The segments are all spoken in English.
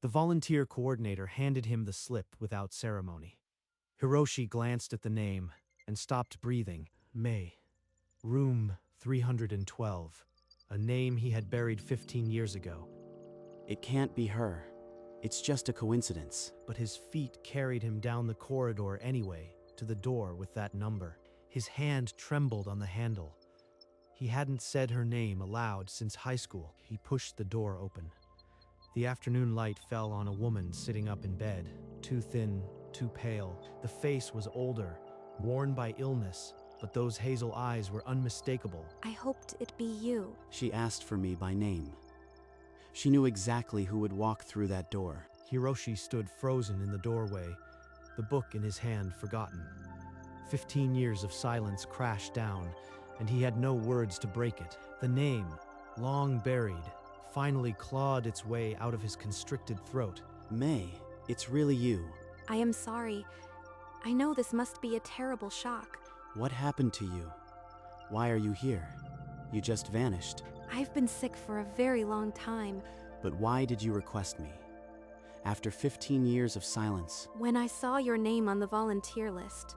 The volunteer coordinator handed him the slip without ceremony. Hiroshi glanced at the name and stopped breathing. May. Room 312. A name he had buried 15 years ago. It can't be her. It's just a coincidence. But his feet carried him down the corridor anyway, to the door with that number. His hand trembled on the handle. He hadn't said her name aloud since high school. He pushed the door open. The afternoon light fell on a woman sitting up in bed, too thin, too pale. The face was older, worn by illness, but those hazel eyes were unmistakable. I hoped it'd be you. She asked for me by name. She knew exactly who would walk through that door. Hiroshi stood frozen in the doorway, the book in his hand forgotten. 15 years of silence crashed down, and he had no words to break it. The name, long buried, finally clawed its way out of his constricted throat. May, it's really you. I am sorry. I know this must be a terrible shock. What happened to you? Why are you here? You just vanished. I've been sick for a very long time. But why did you request me? After 15 years of silence. When I saw your name on the volunteer list,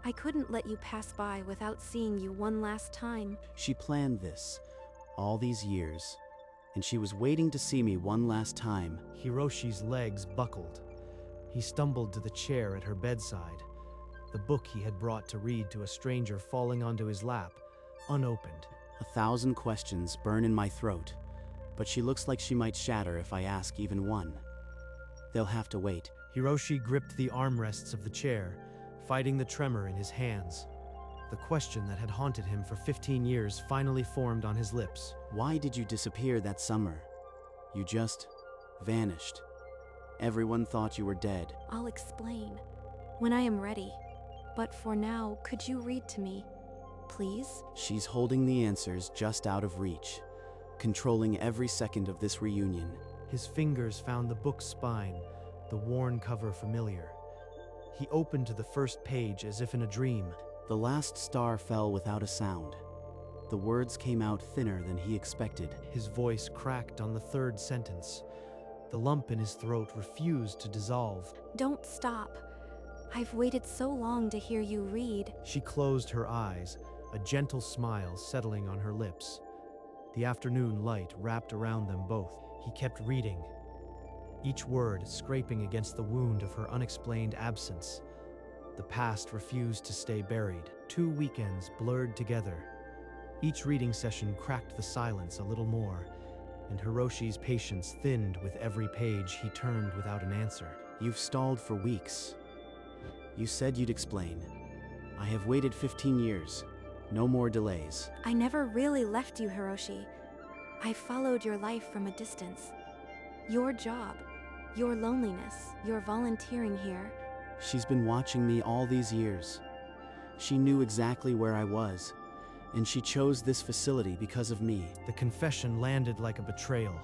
I couldn't let you pass by without seeing you one last time. She planned this all these years, and she was waiting to see me one last time. Hiroshi's legs buckled. He stumbled to the chair at her bedside, the book he had brought to read to a stranger falling onto his lap, unopened. 1,000 questions burn in my throat, but she looks like she might shatter if I ask even one. They'll have to wait. Hiroshi gripped the armrests of the chair, fighting the tremor in his hands. The question that had haunted him for 15 years finally formed on his lips. Why did you disappear that summer? You just vanished. Everyone thought you were dead. I'll explain when I am ready. But for now, could you read to me, please? She's holding the answers just out of reach, controlling every second of this reunion. His fingers found the book's spine, the worn cover familiar. He opened to the first page as if in a dream. The last star fell without a sound. The words came out thinner than he expected. His voice cracked on the third sentence. The lump in his throat refused to dissolve. Don't stop. I've waited so long to hear you read. She closed her eyes, a gentle smile settling on her lips. The afternoon light wrapped around them both. He kept reading, each word scraping against the wound of her unexplained absence. The past refused to stay buried. 2 weekends blurred together. Each reading session cracked the silence a little more, and Hiroshi's patience thinned with every page he turned without an answer. You've stalled for weeks. You said you'd explain. I have waited 15 years. No more delays. I never really left you, Hiroshi. I followed your life from a distance. Your job, your loneliness, your volunteering here. She's been watching me all these years. She knew exactly where I was, and she chose this facility because of me. The confession landed like a betrayal.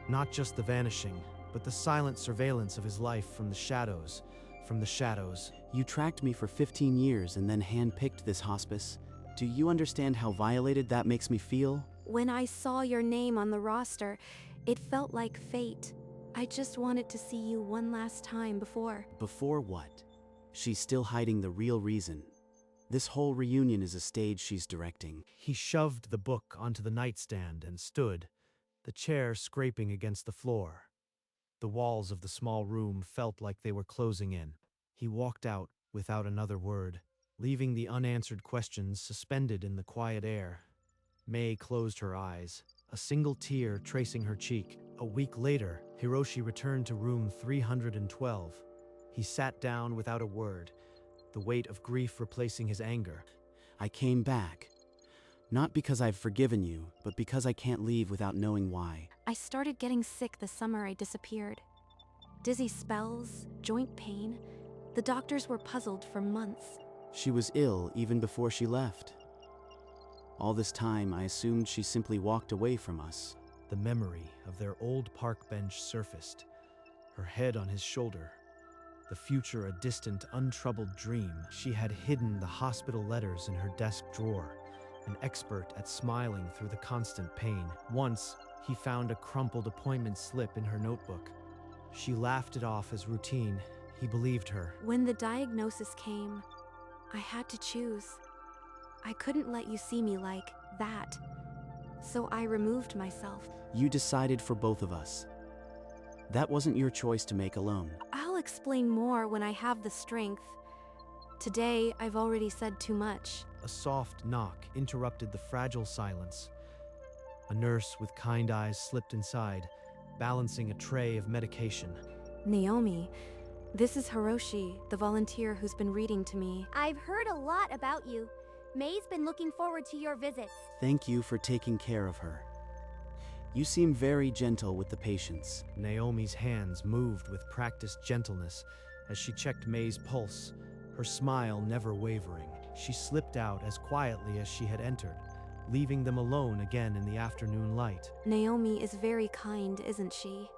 Not just the vanishing, but the silent surveillance of his life from the shadows. From the shadows. You tracked me for 15 years and then handpicked this hospice. Do you understand how violated that makes me feel? When I saw your name on the roster, it felt like fate. I just wanted to see you one last time before. Before what? She's still hiding the real reason. This whole reunion is a stage she's directing. He shoved the book onto the nightstand and stood, the chair scraping against the floor. The walls of the small room felt like they were closing in. He walked out without another word, leaving the unanswered questions suspended in the quiet air. May closed her eyes, a single tear tracing her cheek. A week later, Hiroshi returned to room 312. He sat down without a word, the weight of grief replacing his anger. I came back. Not because I've forgiven you, but because I can't leave without knowing why. I started getting sick the summer I disappeared. Dizzy spells, joint pain. The doctors were puzzled for months. She was ill even before she left. All this time, I assumed she simply walked away from us. The memory of their old park bench surfaced, her head on his shoulder. The future a distant, untroubled dream. She had hidden the hospital letters in her desk drawer, an expert at smiling through the constant pain. Once, he found a crumpled appointment slip in her notebook. She laughed it off as routine. He believed her. When the diagnosis came, I had to choose. I couldn't let you see me like that. So I removed myself. You decided for both of us. That wasn't your choice to make alone. I'll explain more when I have the strength. Today, I've already said too much. A soft knock interrupted the fragile silence. A nurse with kind eyes slipped inside, balancing a tray of medication. Naomi, this is Hiroshi, the volunteer who's been reading to me. I've heard a lot about you. May's been looking forward to your visits. Thank you for taking care of her. You seem very gentle with the patients. Naomi's hands moved with practiced gentleness as she checked May's pulse, her smile never wavering. She slipped out as quietly as she had entered, leaving them alone again in the afternoon light. Naomi is very kind, isn't she?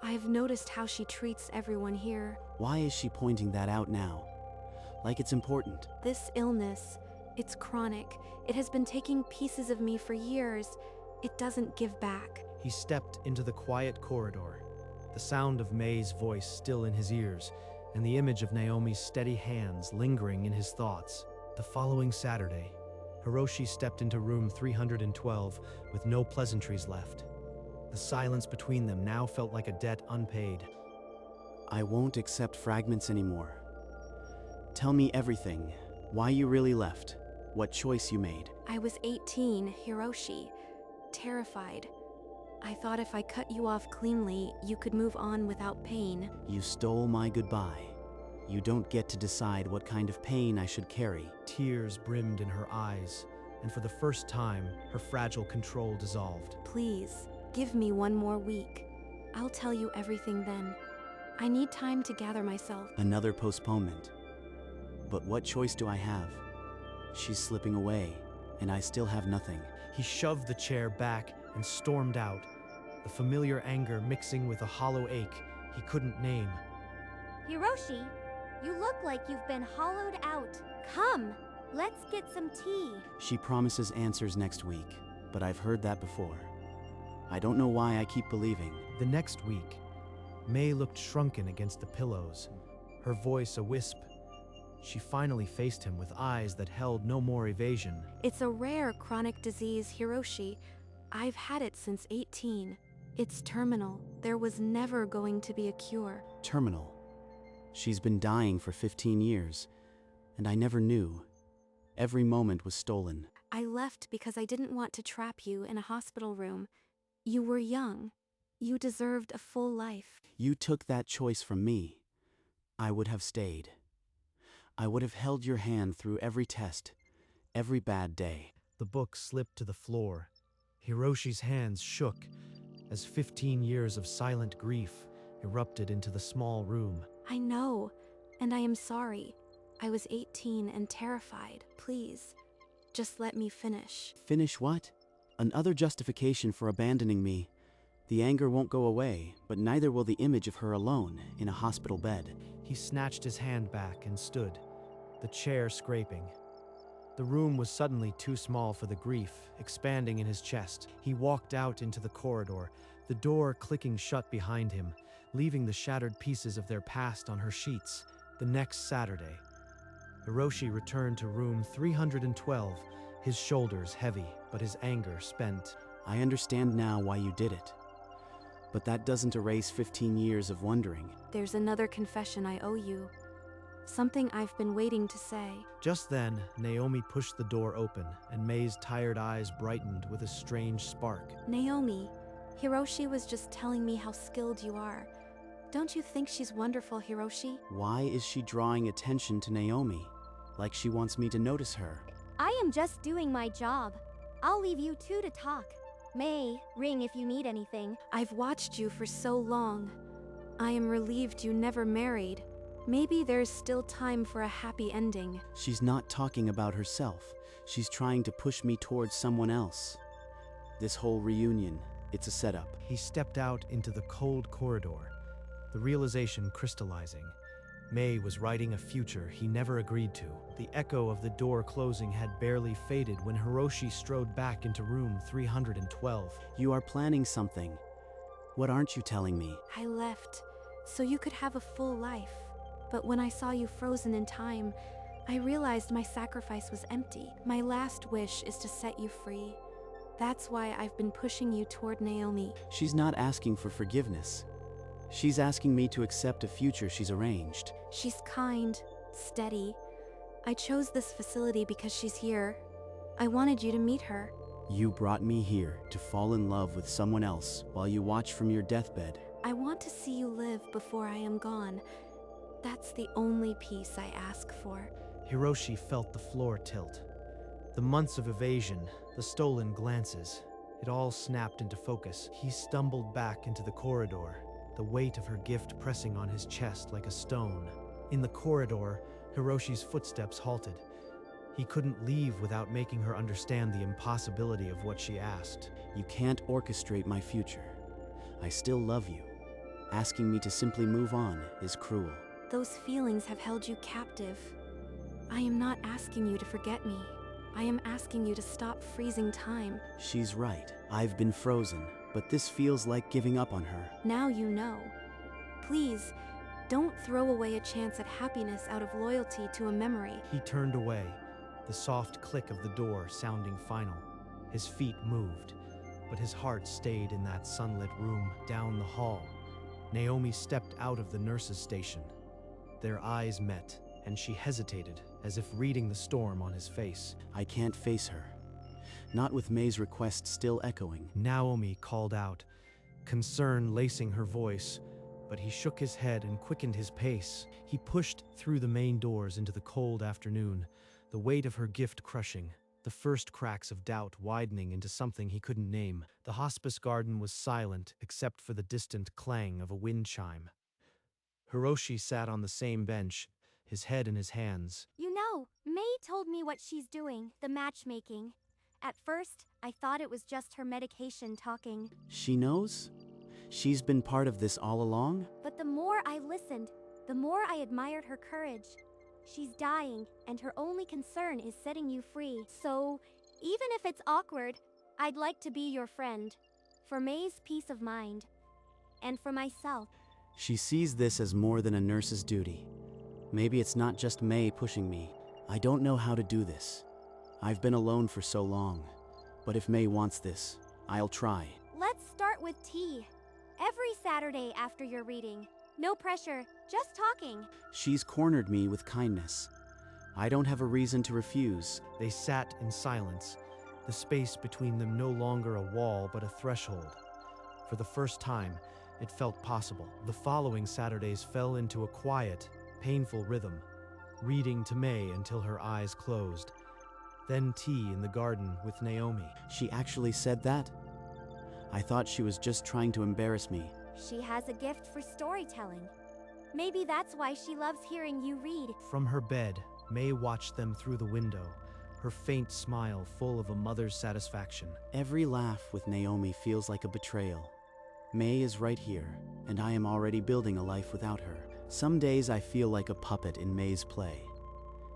I've noticed how she treats everyone here. Why is she pointing that out now? Like it's important. This illness, it's chronic. It has been taking pieces of me for years. It doesn't give back. He stepped into the quiet corridor, the sound of May's voice still in his ears, and the image of Naomi's steady hands lingering in his thoughts. The following Saturday, Hiroshi stepped into room 312 with no pleasantries left. The silence between them now felt like a debt unpaid. I won't accept fragments anymore. Tell me everything. Why you really left. What choice you made. I was 18, Hiroshi. Terrified. I thought if I cut you off cleanly, you could move on without pain. You stole my goodbye. You don't get to decide what kind of pain I should carry. Tears brimmed in her eyes, and for the first time, her fragile control dissolved. Please, give me one more week. I'll tell you everything then. I need time to gather myself. Another postponement. But what choice do I have? She's slipping away, and I still have nothing. He shoved the chair back and stormed out, the familiar anger mixing with a hollow ache he couldn't name. Hiroshi, you look like you've been hollowed out. Come, let's get some tea. She promises answers next week, but I've heard that before. I don't know why I keep believing. The next week, May looked shrunken against the pillows, her voice a wisp. She finally faced him with eyes that held no more evasion. It's a rare chronic disease, Hiroshi. I've had it since 18. It's terminal. There was never going to be a cure. Terminal. She's been dying for 15 years, and I never knew. Every moment was stolen. I left because I didn't want to trap you in a hospital room. You were young. You deserved a full life. You took that choice from me. I would have stayed. I would have held your hand through every test, every bad day. The book slipped to the floor. Hiroshi's hands shook as 15 years of silent grief erupted into the small room. I know, and I am sorry. I was 18 and terrified. Please, just let me finish. Finish what? Another justification for abandoning me. The anger won't go away, but neither will the image of her alone in a hospital bed. He snatched his hand back and stood, the chair scraping. The room was suddenly too small for the grief, expanding in his chest. He walked out into the corridor, the door clicking shut behind him, leaving the shattered pieces of their past on her sheets. The next Saturday, Hiroshi returned to room 312, his shoulders heavy, but his anger spent. I understand now why you did it. But that doesn't erase 15 years of wondering. There's another confession I owe you. Something I've been waiting to say. Just then, Naomi pushed the door open, and May's tired eyes brightened with a strange spark. Naomi, Hiroshi was just telling me how skilled you are. Don't you think she's wonderful, Hiroshi? Why is she drawing attention to Naomi? Like she wants me to notice her. I am just doing my job. I'll leave you two to talk. May, ring if you need anything. I've watched you for so long. I am relieved you never married. Maybe there's still time for a happy ending. She's not talking about herself. She's trying to push me towards someone else. This whole reunion, it's a setup. He stepped out into the cold corridor, the realization crystallizing. May was writing a future he never agreed to. The echo of the door closing had barely faded when Hiroshi strode back into room 312. You are planning something. What aren't you telling me? I left so you could have a full life. But when I saw you frozen in time, I realized my sacrifice was empty. My last wish is to set you free. That's why I've been pushing you toward Naomi. She's not asking for forgiveness. She's asking me to accept a future she's arranged. She's kind, steady. I chose this facility because she's here. I wanted you to meet her. You brought me here to fall in love with someone else while you watch from your deathbed. I want to see you live before I am gone. That's the only peace I ask for. Hiroshi felt the floor tilt. The months of evasion, the stolen glances, it all snapped into focus. He stumbled back into the corridor, the weight of her gift pressing on his chest like a stone. In the corridor, Hiroshi's footsteps halted. He couldn't leave without making her understand the impossibility of what she asked. You can't orchestrate my future. I still love you. Asking me to simply move on is cruel. Those feelings have held you captive. I am not asking you to forget me. I am asking you to stop freezing time. She's right. I've been frozen, but this feels like giving up on her. Now you know. Please, don't throw away a chance at happiness out of loyalty to a memory. He turned away, the soft click of the door sounding final. His feet moved, but his heart stayed in that sunlit room down the hall. Naomi stepped out of the nurse's station. Their eyes met, and she hesitated, as if reading the storm on his face. I can't face her. Not with May's request still echoing. Naomi called out, concern lacing her voice, but he shook his head and quickened his pace. He pushed through the main doors into the cold afternoon, the weight of her gift crushing, the first cracks of doubt widening into something he couldn't name. The hospice garden was silent except for the distant clang of a wind chime. Hiroshi sat on the same bench, his head in his hands. You know, May told me what she's doing, the matchmaking. At first, I thought it was just her medication talking. She knows? She's been part of this all along? But the more I listened, the more I admired her courage. She's dying, and her only concern is setting you free. So, even if it's awkward, I'd like to be your friend. For May's peace of mind. And for myself. She sees this as more than a nurse's duty. Maybe it's not just May pushing me. I don't know how to do this. I've been alone for so long. But if May wants this, I'll try. Let's start with tea. Every Saturday after your reading. No pressure, just talking. She's cornered me with kindness. I don't have a reason to refuse. They sat in silence, the space between them no longer a wall but a threshold. For the first time, it felt possible. The following Saturdays fell into a quiet, painful rhythm, reading to May until her eyes closed. Then tea in the garden with Naomi. She actually said that? I thought she was just trying to embarrass me. She has a gift for storytelling. Maybe that's why she loves hearing you read. From her bed, May watched them through the window, her faint smile full of a mother's satisfaction. Every laugh with Naomi feels like a betrayal. May is right here, and I am already building a life without her. Some days I feel like a puppet in May's play.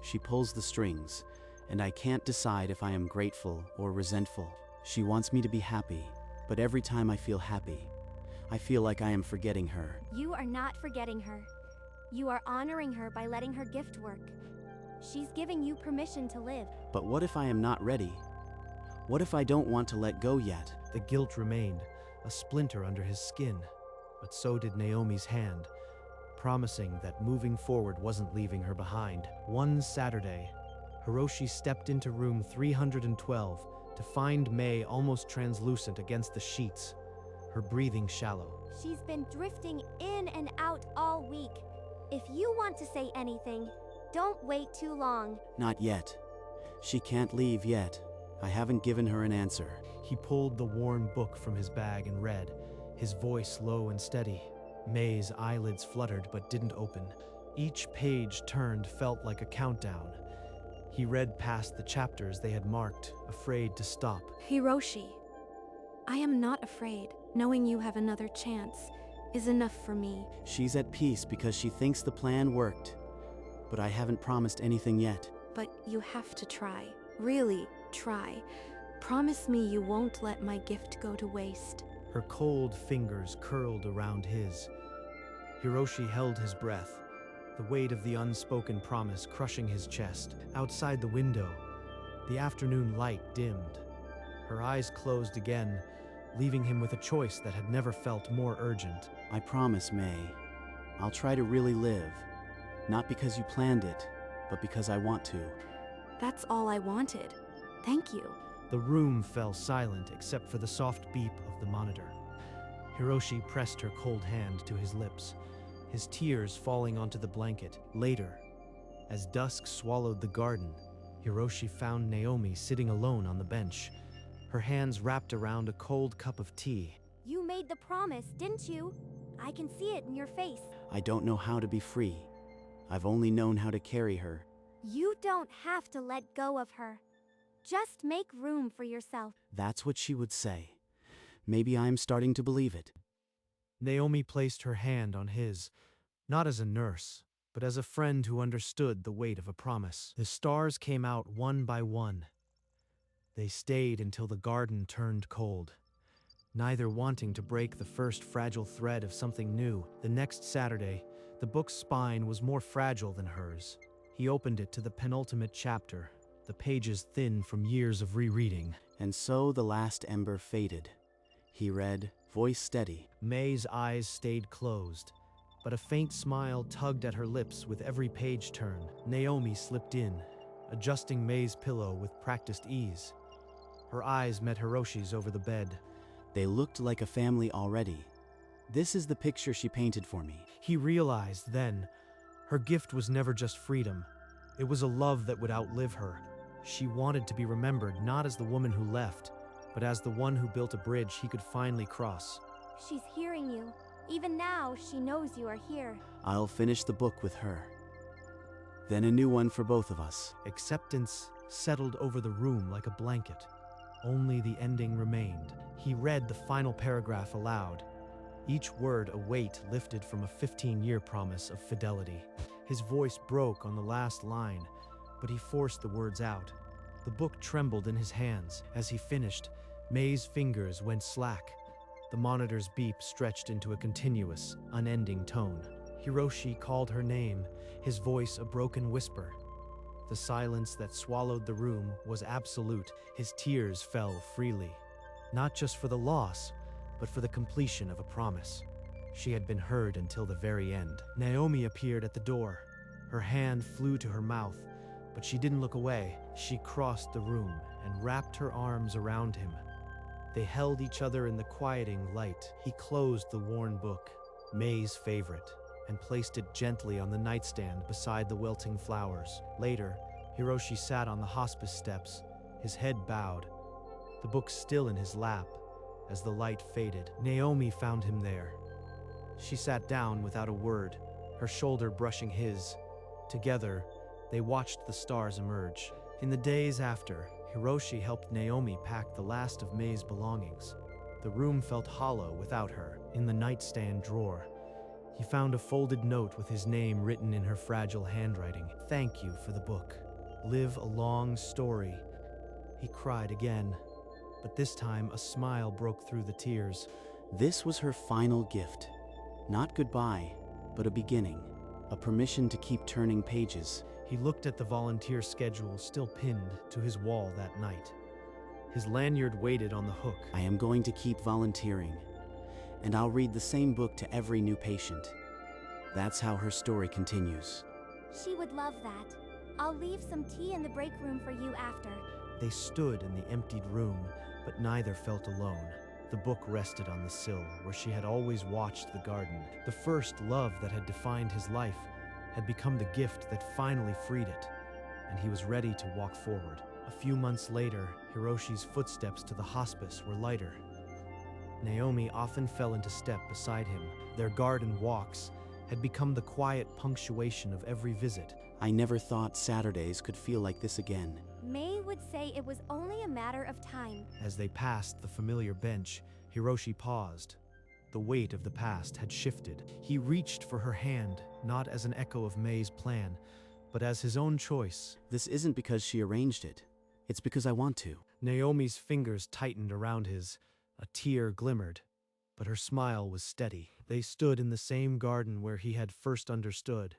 She pulls the strings, and I can't decide if I am grateful or resentful. She wants me to be happy, but every time I feel happy, I feel like I am forgetting her. You are not forgetting her. You are honoring her by letting her gift work. She's giving you permission to live. But what if I am not ready? What if I don't want to let go yet? The guilt remained, a splinter under his skin, but so did Naomi's hand, promising that moving forward wasn't leaving her behind. One Saturday, Hiroshi stepped into room 312 to find May almost translucent against the sheets, her breathing shallow. She's been drifting in and out all week. If you want to say anything, don't wait too long. Not yet. She can't leave yet. I haven't given her an answer. He pulled the worn book from his bag and read, his voice low and steady. May's eyelids fluttered but didn't open. Each page turned felt like a countdown. He read past the chapters they had marked, afraid to stop. Hiroshi, I am not afraid. Knowing you have another chance is enough for me. She's at peace because she thinks the plan worked. But I haven't promised anything yet. But you have to try. Really, try. Promise me you won't let my gift go to waste. Her cold fingers curled around his. Hiroshi held his breath, the weight of the unspoken promise crushing his chest. Outside the window, the afternoon light dimmed. Her eyes closed again, leaving him with a choice that had never felt more urgent. I promise, May. I'll try to really live. Not because you planned it, but because I want to. That's all I wanted. Thank you. The room fell silent except for the soft beep of the monitor. Hiroshi pressed her cold hand to his lips, his tears falling onto the blanket. Later, as dusk swallowed the garden, Hiroshi found Naomi sitting alone on the bench, her hands wrapped around a cold cup of tea. You made the promise, didn't you? I can see it in your face. I don't know how to be free. I've only known how to carry her. You don't have to let go of her. Just make room for yourself. That's what she would say. Maybe I'm starting to believe it. Naomi placed her hand on his, not as a nurse, but as a friend who understood the weight of a promise. The stars came out one by one. They stayed until the garden turned cold, neither wanting to break the first fragile thread of something new. The next Saturday, the book's spine was more fragile than hers. He opened it to the penultimate chapter, the pages thin from years of rereading. And so the last ember faded. He read, voice steady. May's eyes stayed closed, but a faint smile tugged at her lips with every page turn. Naomi slipped in, adjusting May's pillow with practiced ease. Her eyes met Hiroshi's over the bed. They looked like a family already. This is the picture she painted for me. He realized then, her gift was never just freedom. It was a love that would outlive her. She wanted to be remembered not as the woman who left, but as the one who built a bridge he could finally cross. She's hearing you. Even now, she knows you are here. I'll finish the book with her. Then a new one for both of us. Acceptance settled over the room like a blanket. Only the ending remained. He read the final paragraph aloud, each word a weight lifted from a 15-year promise of fidelity. His voice broke on the last line, but he forced the words out. The book trembled in his hands. As he finished, May's fingers went slack. The monitor's beep stretched into a continuous, unending tone. Hiroshi called her name, his voice a broken whisper. The silence that swallowed the room was absolute. His tears fell freely, not just for the loss, but for the completion of a promise. She had been heard until the very end. Naomi appeared at the door. Her hand flew to her mouth, but she didn't look away. She crossed the room and wrapped her arms around him. They held each other in the quieting light. He closed the worn book, May's favorite, and placed it gently on the nightstand beside the wilting flowers. Later, Hiroshi sat on the hospice steps, his head bowed, the book still in his lap. As the light faded, Naomi found him there. She sat down without a word, her shoulder brushing his. Together, they watched the stars emerge. In the days after, Hiroshi helped Naomi pack the last of May's belongings. The room felt hollow without her. In the nightstand drawer, he found a folded note with his name written in her fragile handwriting. "Thank you for the book. Live a long story." He cried again, but this time a smile broke through the tears. This was her final gift. Not goodbye, but a beginning. A permission to keep turning pages. He looked at the volunteer schedule still pinned to his wall that night. His lanyard waited on the hook. I am going to keep volunteering, and I'll read the same book to every new patient. That's how her story continues. She would love that. I'll leave some tea in the break room for you after. They stood in the emptied room, but neither felt alone. The book rested on the sill where she had always watched the garden. The first love that had defined his life had become the gift that finally freed it, and he was ready to walk forward. A few months later, Hiroshi's footsteps to the hospice were lighter. Naomi often fell into step beside him. Their garden walks had become the quiet punctuation of every visit. I never thought Saturdays could feel like this again. May would say it was only a matter of time. As they passed the familiar bench, Hiroshi paused. The weight of the past had shifted. He reached for her hand, not as an echo of May's plan, but as his own choice. This isn't because she arranged it. It's because I want to. Naomi's fingers tightened around his. A tear glimmered. but her smile was steady. They stood in the same garden where he had first understood,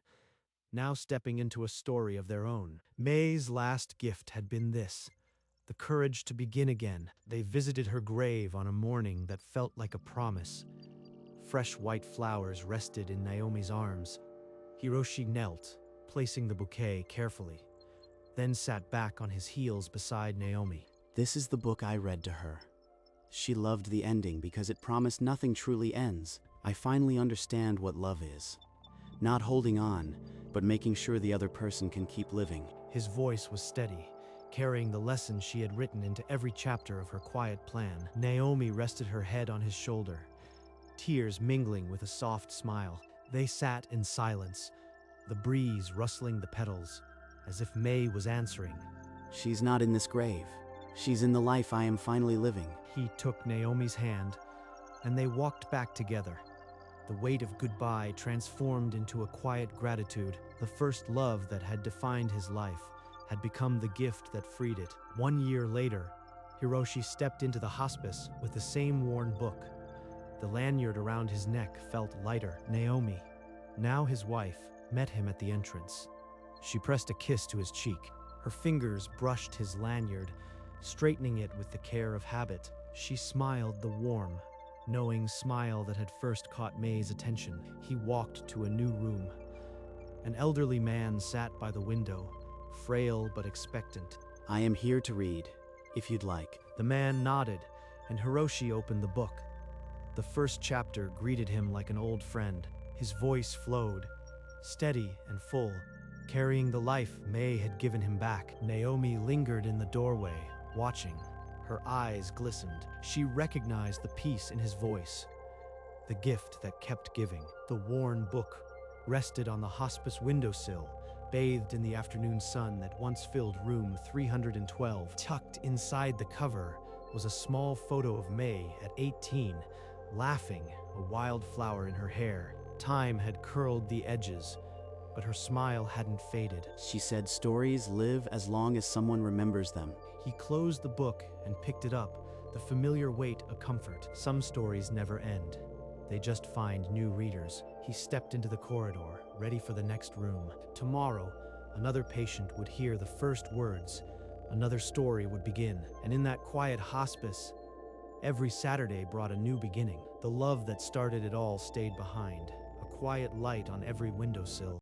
now stepping into a story of their own. May's last gift had been this: the courage to begin again. They visited her grave on a morning that felt like a promise. Fresh white flowers rested in Naomi's arms. Hiroshi knelt, placing the bouquet carefully, then sat back on his heels beside Naomi. This is the book I read to her. She loved the ending because it promised nothing truly ends. I finally understand what love is. Not holding on, but making sure the other person can keep living. His voice was steady, carrying the lesson she had written into every chapter of her quiet plan. Naomi rested her head on his shoulder, tears mingling with a soft smile. They sat in silence, the breeze rustling the petals, as if May was answering. She's not in this grave. She's in the life I am finally living. He took Naomi's hand, and they walked back together. The weight of goodbye transformed into a quiet gratitude. The first love that had defined his life had become the gift that freed it. 1 year later, Hiroshi stepped into the hospice with the same worn book. The lanyard around his neck felt lighter. Naomi, now his wife, met him at the entrance. She pressed a kiss to his cheek. Her fingers brushed his lanyard, straightening it with the care of habit. She smiled the warm, knowing smile that had first caught May's attention. He walked to a new room. An elderly man sat by the window, frail but expectant. I am here to read, if you'd like. The man nodded, and Hiroshi opened the book. The first chapter greeted him like an old friend. His voice flowed, steady and full, carrying the life May had given him back. Naomi lingered in the doorway, watching. Her eyes glistened. She recognized the peace in his voice, the gift that kept giving. The worn book rested on the hospice windowsill, bathed in the afternoon sun that once filled room 312. Tucked inside the cover was a small photo of May at 18, laughing, a wildflower in her hair. Time had curled the edges, but her smile hadn't faded. She said stories live as long as someone remembers them. He closed the book and picked it up, the familiar weight a comfort. Some stories never end. They just find new readers. He stepped into the corridor, ready for the next room. Tomorrow, another patient would hear the first words. Another story would begin. And in that quiet hospice, every Saturday brought a new beginning. The love that started it all stayed behind, a quiet light on every windowsill.